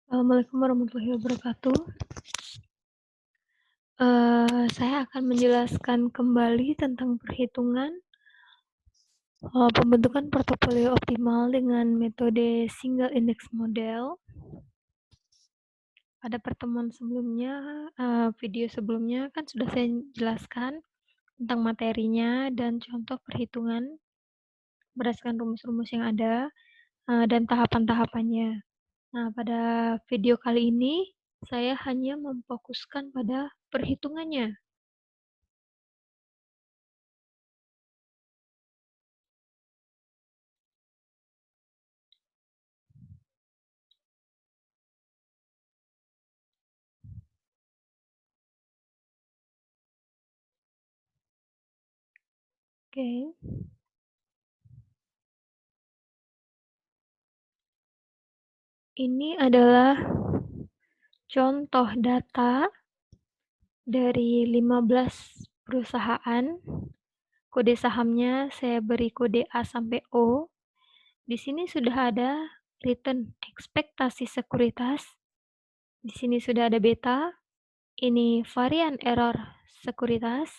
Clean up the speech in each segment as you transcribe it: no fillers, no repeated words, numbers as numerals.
Assalamualaikum warahmatullahi wabarakatuh. Saya akan menjelaskan kembali tentang perhitungan pembentukan portofolio optimal dengan metode single index model. Pada pertemuan sebelumnya, video sebelumnya kan sudah saya jelaskan tentang materinya dan contoh perhitungan berdasarkan rumus-rumus yang ada dan tahapan-tahapannya. Nah, pada video kali ini saya hanya memfokuskan pada perhitungannya. Oke. Ini adalah contoh data dari 15 perusahaan. Kode sahamnya saya beri kode A sampai O. Di sini sudah ada return ekspektasi sekuritas. Di sini sudah ada beta. Ini varian error sekuritas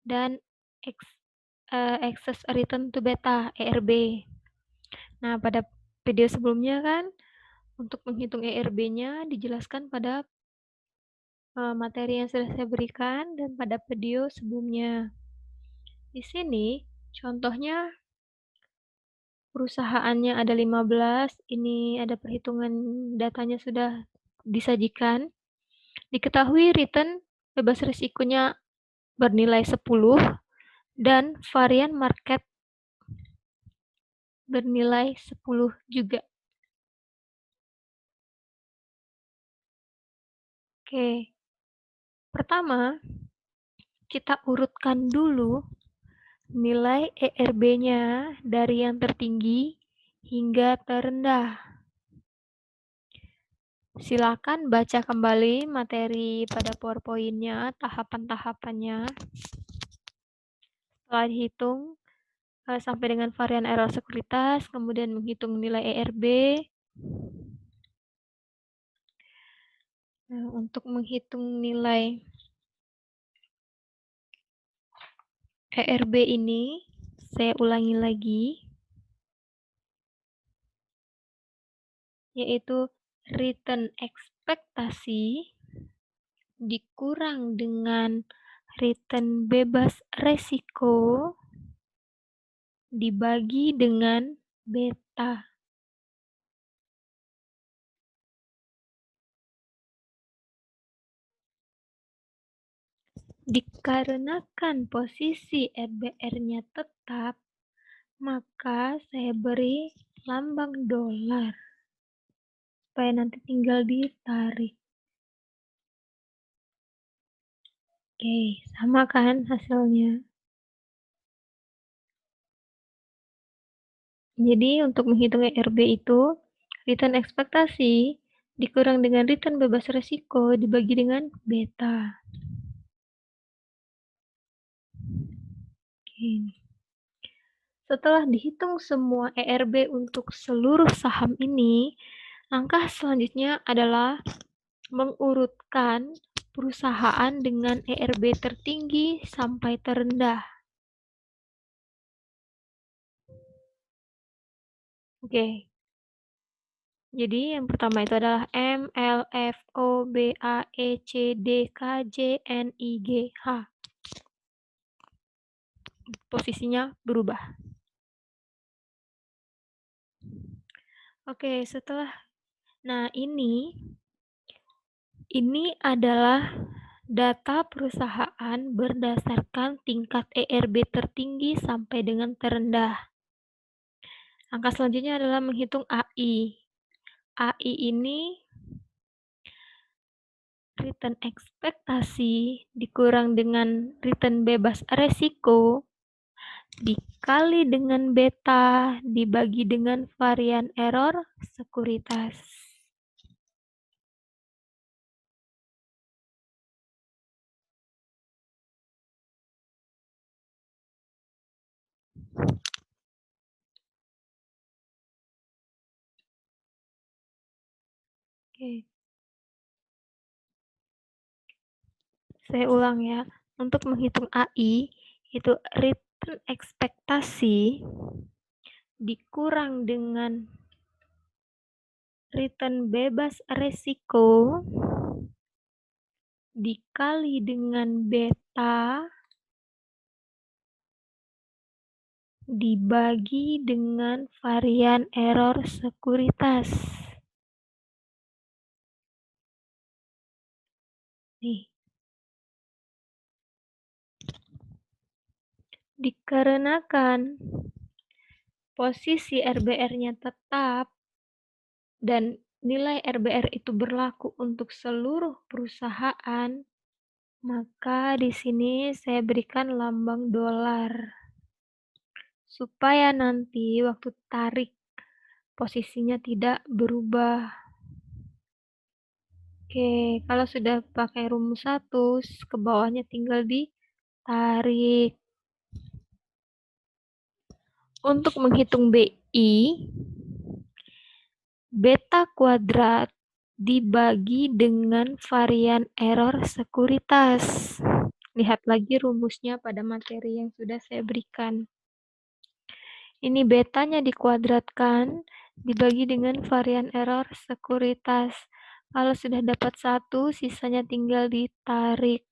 dan excess return to beta ERB. Nah, pada video sebelumnya kan untuk menghitung ERB-nya dijelaskan pada materi yang sudah saya berikan dan pada video sebelumnya. Di sini contohnya perusahaannya ada 15, ini ada perhitungan datanya sudah disajikan. Diketahui return bebas risikonya bernilai 10 dan varian market bernilai 10 juga. Oke. Pertama, kita urutkan dulu nilai ERB-nya dari yang tertinggi hingga terendah. Silakan baca kembali materi pada PowerPoint-nya, tahapan-tahapannya. Setelah dihitung sampai dengan varian error sekuritas, kemudian menghitung nilai ERB. Nah, untuk menghitung nilai ERB ini, saya ulangi lagi, yaitu return ekspektasi dikurang dengan return bebas resiko dibagi dengan beta. Dikarenakan posisi RBR-nya tetap, maka saya beri lambang dolar supaya nanti tinggal ditarik. Oke, sama kan hasilnya? Jadi untuk menghitung ERB itu, return ekspektasi dikurang dengan return bebas resiko dibagi dengan beta. Oke. Setelah dihitung semua ERB untuk seluruh saham ini, langkah selanjutnya adalah mengurutkan perusahaan dengan ERB tertinggi sampai terendah. Oke. Jadi yang pertama itu adalah M, L, F, O, B, A, E, C, D, K, J, N, I, G, H. Posisinya berubah. Oke, setelah ini adalah data perusahaan berdasarkan tingkat ERB tertinggi sampai dengan terendah. Langkah selanjutnya adalah menghitung AI. AI ini return ekspektasi dikurang dengan return bebas resiko dikali dengan beta dibagi dengan varian error sekuritas. Oke. Saya ulang ya. Untuk menghitung AI, itu return ekspektasi dikurang dengan return bebas resiko dikali dengan beta dibagi dengan varian error sekuritas. Nih, dikarenakan posisi RBR-nya tetap dan nilai RBR itu berlaku untuk seluruh perusahaan, maka di sini saya berikan lambang dolar. Supaya nanti waktu tarik posisinya tidak berubah. Oke, kalau sudah pakai rumus 1, ke bawahnya tinggal ditarik. Untuk menghitung BI, beta kuadrat dibagi dengan varian error sekuritas. Lihat lagi rumusnya pada materi yang sudah saya berikan. Ini betanya dikuadratkan, dibagi dengan varian error sekuritas. Kalau sudah dapat 1, sisanya tinggal ditarik.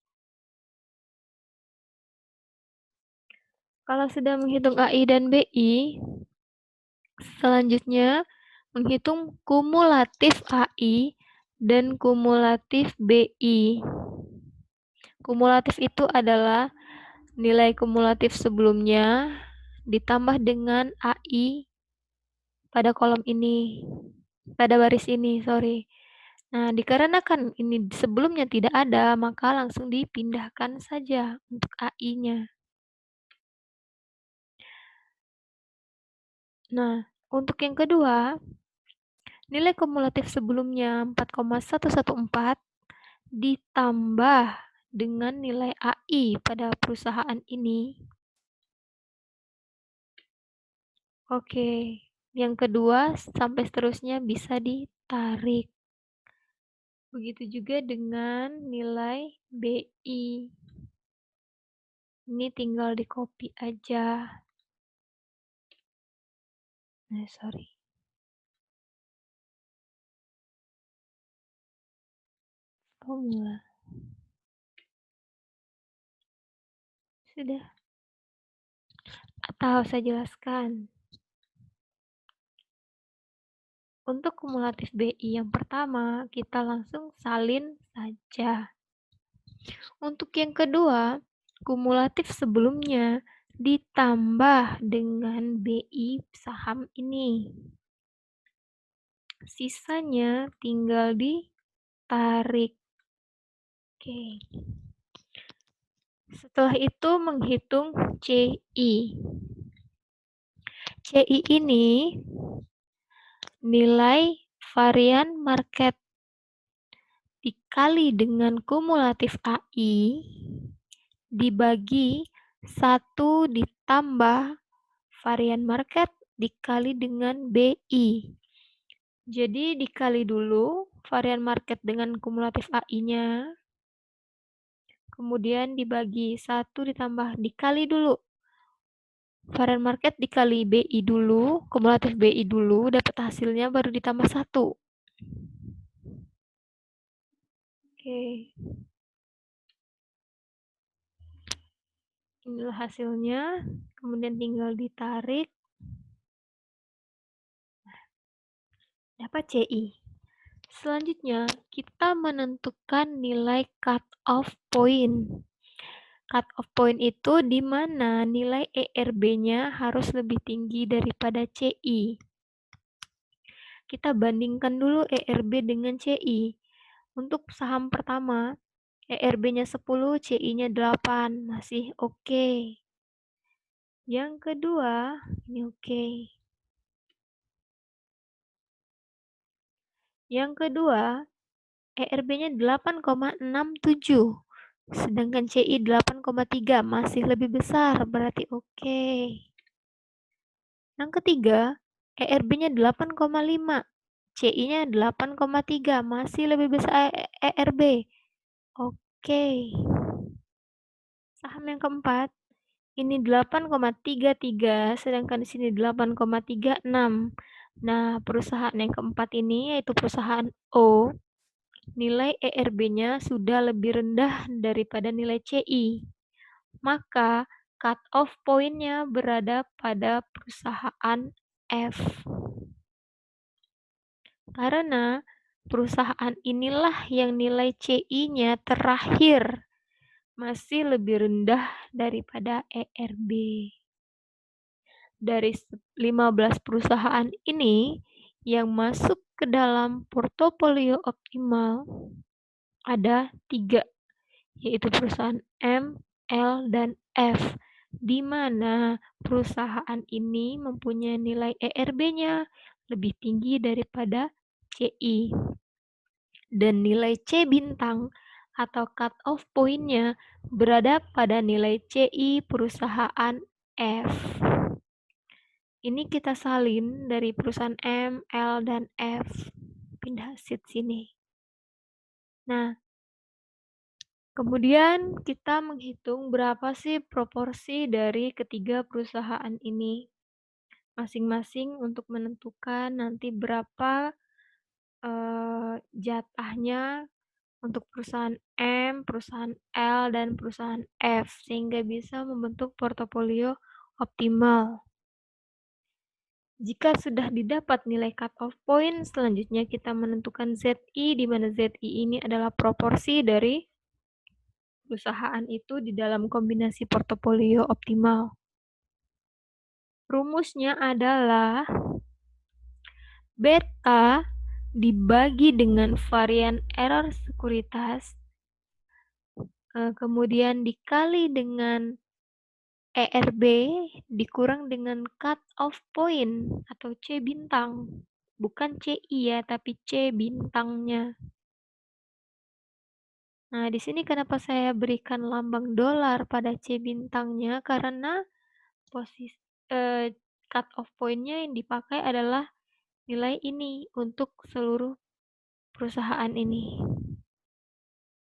Kalau sudah menghitung AI dan BI, selanjutnya menghitung kumulatif AI dan kumulatif BI. Kumulatif itu adalah nilai kumulatif sebelumnya ditambah dengan AI pada kolom ini, pada baris ini, sorry. Nah, dikarenakan ini sebelumnya tidak ada, maka langsung dipindahkan saja untuk AI-nya. Nah, untuk yang kedua, nilai kumulatif sebelumnya 4,114 ditambah dengan nilai AI pada perusahaan ini. Oke, yang kedua sampai seterusnya bisa ditarik. Begitu juga dengan nilai BI. Ini tinggal di copy aja. Sorry. Formula. Sudah. Atau saya jelaskan. Untuk kumulatif BI yang pertama, kita langsung salin saja. Untuk yang kedua, kumulatif sebelumnya ditambah dengan BI saham ini. Sisanya tinggal ditarik. Oke. Setelah itu menghitung CI. CI ini nilai varian market dikali dengan kumulatif AI dibagi 1 ditambah varian market dikali dengan BI. Jadi dikali dulu varian market dengan kumulatif AI-nya. Kemudian dibagi 1 ditambah dikali dulu. Varian market dikali BI dulu, kumulatif BI dulu, dapat hasilnya baru ditambah 1. Oke. Inilah hasilnya, kemudian tinggal ditarik. Dapat CI. Selanjutnya, kita menentukan nilai cut-off point. Cut-off point itu di mana nilai ERB-nya harus lebih tinggi daripada CI. Kita bandingkan dulu ERB dengan CI. Untuk saham pertama, ERB-nya 10, CI-nya 8, masih oke. Yang kedua, ini oke. Yang kedua, ERB-nya 8,67, sedangkan CI 8,3, masih lebih besar, berarti oke. Yang ketiga, ERB-nya 8,5, CI-nya 8,3, masih lebih besar ERB. Oke. Saham yang keempat, ini 8,33, sedangkan di sini 8,36. Nah, perusahaan yang keempat ini yaitu perusahaan O, nilai ERB-nya sudah lebih rendah daripada nilai CI. Maka cut off point-nya berada pada perusahaan F. Karena perusahaan inilah yang nilai CI-nya terakhir masih lebih rendah daripada ERB. Dari 15 perusahaan ini yang masuk ke dalam portofolio optimal ada 3, yaitu perusahaan M, L, dan F, di mana perusahaan ini mempunyai nilai ERB-nya lebih tinggi daripada CI. Dan nilai C bintang atau cut off point-nya berada pada nilai CI perusahaan F. Ini kita salin dari perusahaan M, L, dan F. Pindah sheet sini. Nah, kemudian kita menghitung berapa sih proporsi dari ketiga perusahaan ini. Masing-masing untuk menentukan nanti berapa jatahnya untuk perusahaan M, perusahaan L, dan perusahaan F, sehingga bisa membentuk portofolio optimal. Jika sudah didapat nilai cut-off point, selanjutnya kita menentukan ZI, di mana ZI ini adalah proporsi dari perusahaan itu di dalam kombinasi portofolio optimal. Rumusnya adalah beta dibagi dengan varian error sekuritas, kemudian dikali dengan ERB dikurang dengan cut off point atau C bintang. Bukan CI ya, tapi C bintangnya. Nah, di sini kenapa saya berikan lambang dolar pada C bintangnya? Karena posisi cut off point-nya yang dipakai adalah nilai ini untuk seluruh perusahaan ini.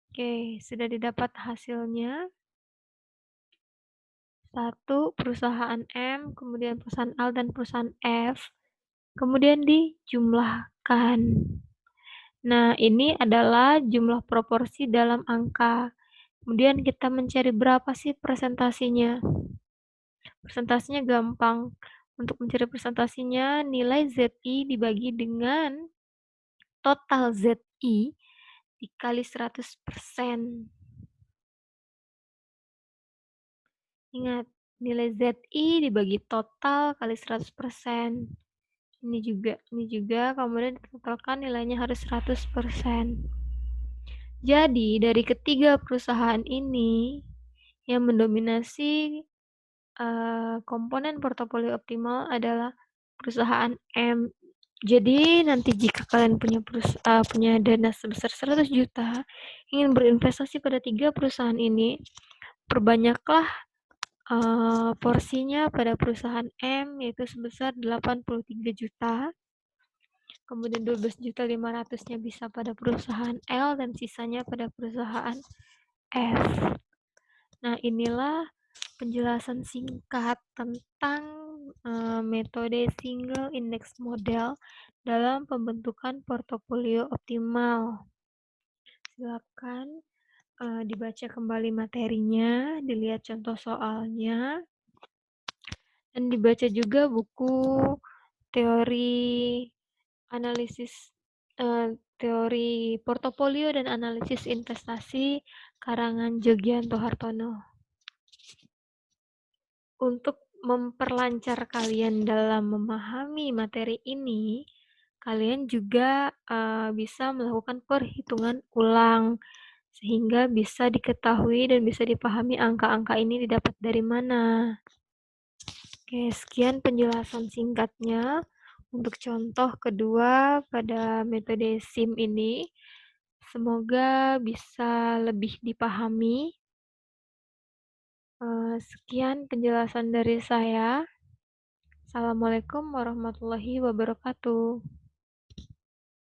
Oke, sudah didapat hasilnya. 1 perusahaan M, kemudian perusahaan L, dan perusahaan F. Kemudian dijumlahkan. Nah, ini adalah jumlah proporsi dalam angka. Kemudian kita mencari berapa sih persentasinya. Persentasinya gampang. Untuk mencari persentasinya, nilai ZI dibagi dengan total ZI dikali 100%. Ingat, nilai ZI dibagi total kali 100%. Ini juga, kemudian ditotalkan nilainya harus 100%. Jadi, dari ketiga perusahaan ini, yang mendominasi komponen portofolio optimal adalah perusahaan M. Jadi, nanti jika kalian punya dana sebesar 100 juta, ingin berinvestasi pada 3 perusahaan ini, perbanyaklah porsinya pada perusahaan M, yaitu sebesar 83 juta. Kemudian 12.500.000-nya bisa pada perusahaan L dan sisanya pada perusahaan F. Nah, inilah penjelasan singkat tentang metode single index model dalam pembentukan portofolio optimal. Silakan dibaca kembali materinya, dilihat contoh soalnya, dan dibaca juga buku teori analisis teori portofolio dan analisis investasi karangan Jogianto Hartono. Untuk memperlancar kalian dalam memahami materi ini, kalian juga bisa melakukan perhitungan ulang sehingga bisa diketahui dan bisa dipahami angka-angka ini didapat dari mana. Oke, sekian penjelasan singkatnya untuk contoh kedua pada metode SIM ini. Semoga bisa lebih dipahami. Sekian penjelasan dari saya. Assalamualaikum warahmatullahi wabarakatuh.